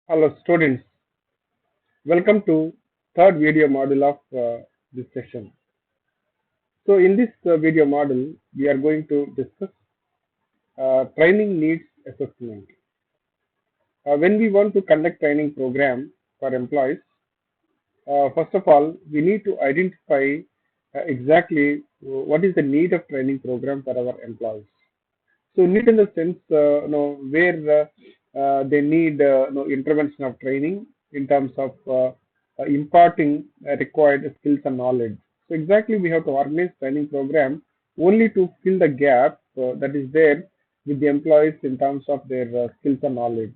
Hello students, welcome to third video module of this session. So in this video module, we are going to discuss training needs assessment. When we want to conduct training program for employees, first of all, we need to identify exactly what is the need of training program for our employees. So need in the sense, where they need intervention of training in terms of imparting required skills and knowledge. So exactly we have to organize training program only to fill the gap that is there with the employees in terms of their skills and knowledge.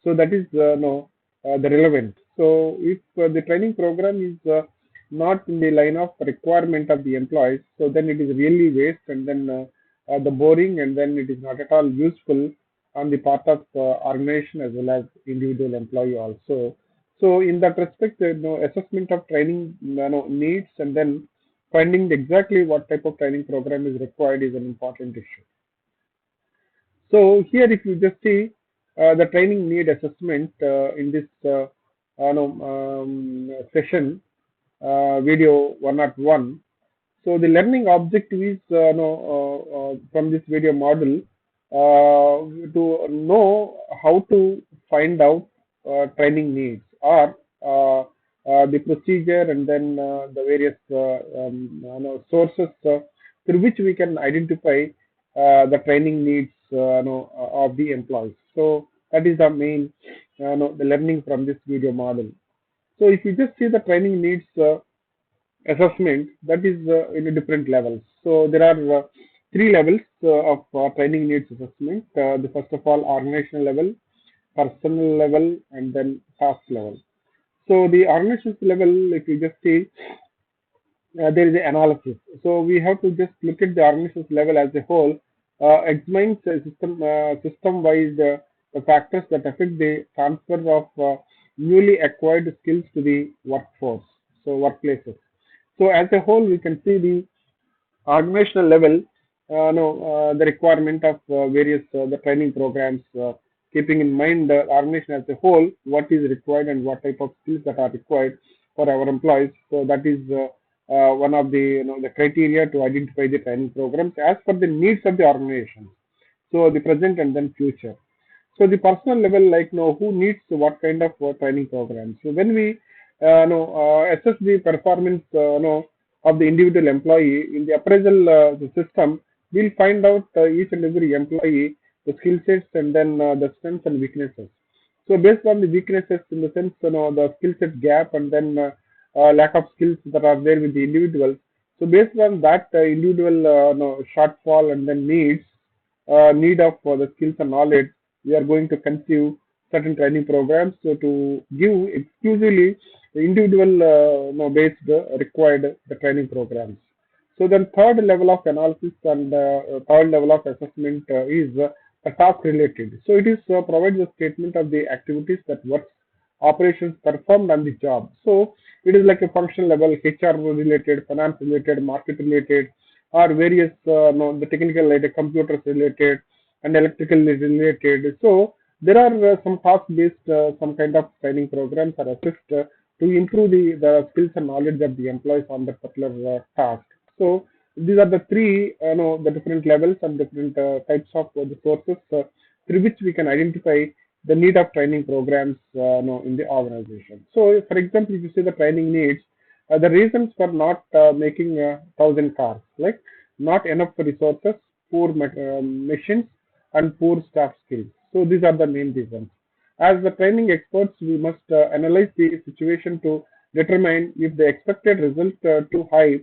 So that is the relevant. So if the training program is not in the line of requirement of the employees, so then it is really waste and then the boring, and then it is not at all useful on the part of organization as well as individual employee also. So in that respect, assessment of training needs and then finding exactly what type of training program is required is an important issue. So here, if you just see the training need assessment in this session, video 101. So the learning objective is from this video model to know how to find out training needs or the procedure and then the various sources through which we can identify the training needs of the employees. So that is the main the learning from this video model. So if you just see the training needs assessment, that is in a different levels. So there are three levels of training needs assessment. The first of all, organizational level, personal level, and then task level. So the organizational level, if you just see, there is an analysis. So we have to just look at the organizational level as a whole, examine system-wise the factors that affect the transfer of newly acquired skills to the workforce, so workplaces. So as a whole, we can see the organizational level, the requirement of various the training programs, keeping in mind the organization as a whole, what is required and what type of skills that are required for our employees. So that is one of the the criteria to identify the training programs as per the needs of the organization. So the present and then future. So the personal level, like who needs what kind of training programs. So when we assess the performance of the individual employee in the appraisal the system, we'll find out each and every employee the skill sets and then the strengths and weaknesses. So based on the weaknesses in the sense the skill set gap and then lack of skills that are there with the individuals. So based on that individual shortfall and then need of the skills and knowledge, we are going to conceive certain training programs so to give exclusively the individual based required the training programs. So then third level of analysis and third level of assessment is task related. So it is provides a statement of the activities that works operations performed on the job. So it is like a function level, HR related, finance related, market related, or various the technical related, computers related, and electrical related. So there are some task based some kind of training programs or assist to improve the skills and knowledge of the employees on that particular task. So these are the three the different levels and different types of the sources through which we can identify the need of training programs in the organization. So for example, if you see the training needs, the reasons for not making 1,000 cars, like not enough resources, poor machines, and poor staff skills. So these are the main reasons. As the training experts, we must analyze the situation to determine if the expected result too high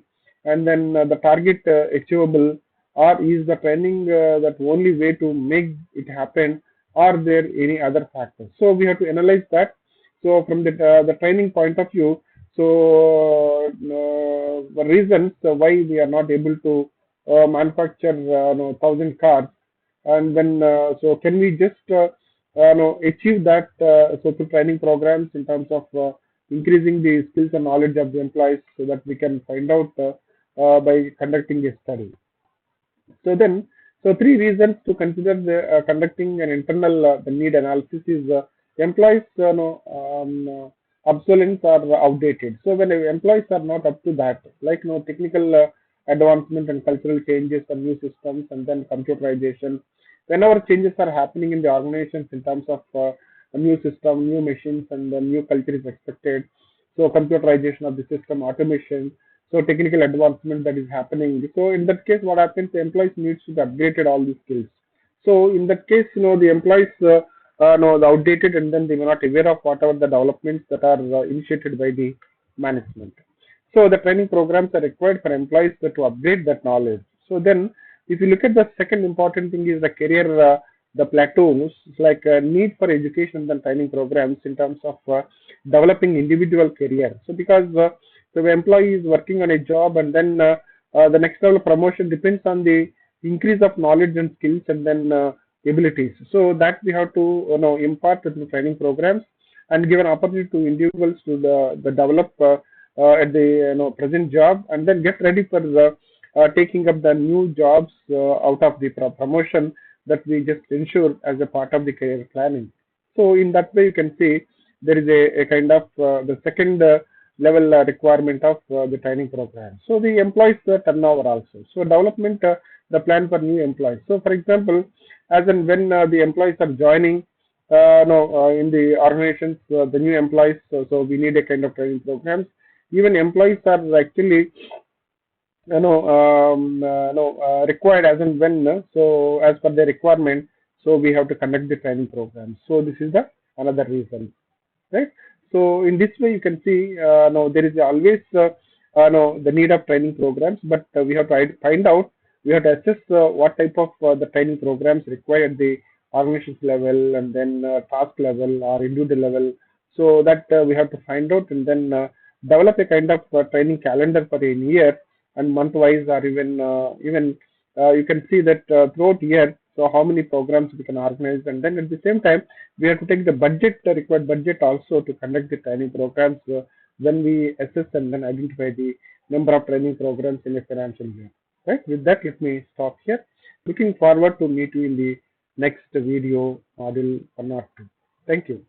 and then the target achievable, or is the training that only way to make it happen, are there any other factors. So we have to analyze that. So from the training point of view, so the reasons why we are not able to manufacture 1,000 cars, and then so can we just achieve that so through training programs in terms of increasing the skills and knowledge of the employees so that we can find out by conducting a study. So then, so three reasons to consider the conducting an internal the need analysis is employees obsolescence or outdated. So when employees are not up to that, like technical advancement and cultural changes and new systems and then computerization, whenever changes are happening in the organizations in terms of a new system, new machines, and the new culture is expected. So computerization of the system, automation, so technical advancement that is happening. So in that case, what happens? The employees needs to be updated all these skills. So in that case, the employees know the outdated, and then they may not aware of whatever the developments that are initiated by the management. So the training programs are required for employees to upgrade that knowledge. So then, if you look at the second important thing is the career, the plateaus, like need for education and training programs in terms of developing individual career. So because the employee is working on a job and then the next level of promotion depends on the increase of knowledge and skills and then abilities. So that we have to impart through training programs and give an opportunity to individuals to the develop at the present job and then get ready for taking up the new jobs out of the promotion that we just ensure as a part of the career planning. So in that way, you can see there is a kind of the second level requirement of the training program. So the employees turnover also. So development, the plan for new employees. So for example, as and when the employees are joining, no, in the organizations, the new employees. So we need a kind of training programs. Even employees are actually required as and when. So as per the requirement, so we have to conduct the training programs. So this is the another reason, right? So in this way, you can see no, there is always no, the need of training programs, but we have to find out, we have to assess what type of the training programs required at the organization level and then task level or individual level, so that we have to find out and then develop a kind of training calendar for a year and month wise or even you can see that throughout year, so how many programs we can organize, and then at the same time we have to take the budget, the required budget also to conduct the training programs when we assess and then identify the number of training programs in a financial year. Right? With that, let me stop here. Looking forward to meet you in the next video module 1 or 2. Thank you.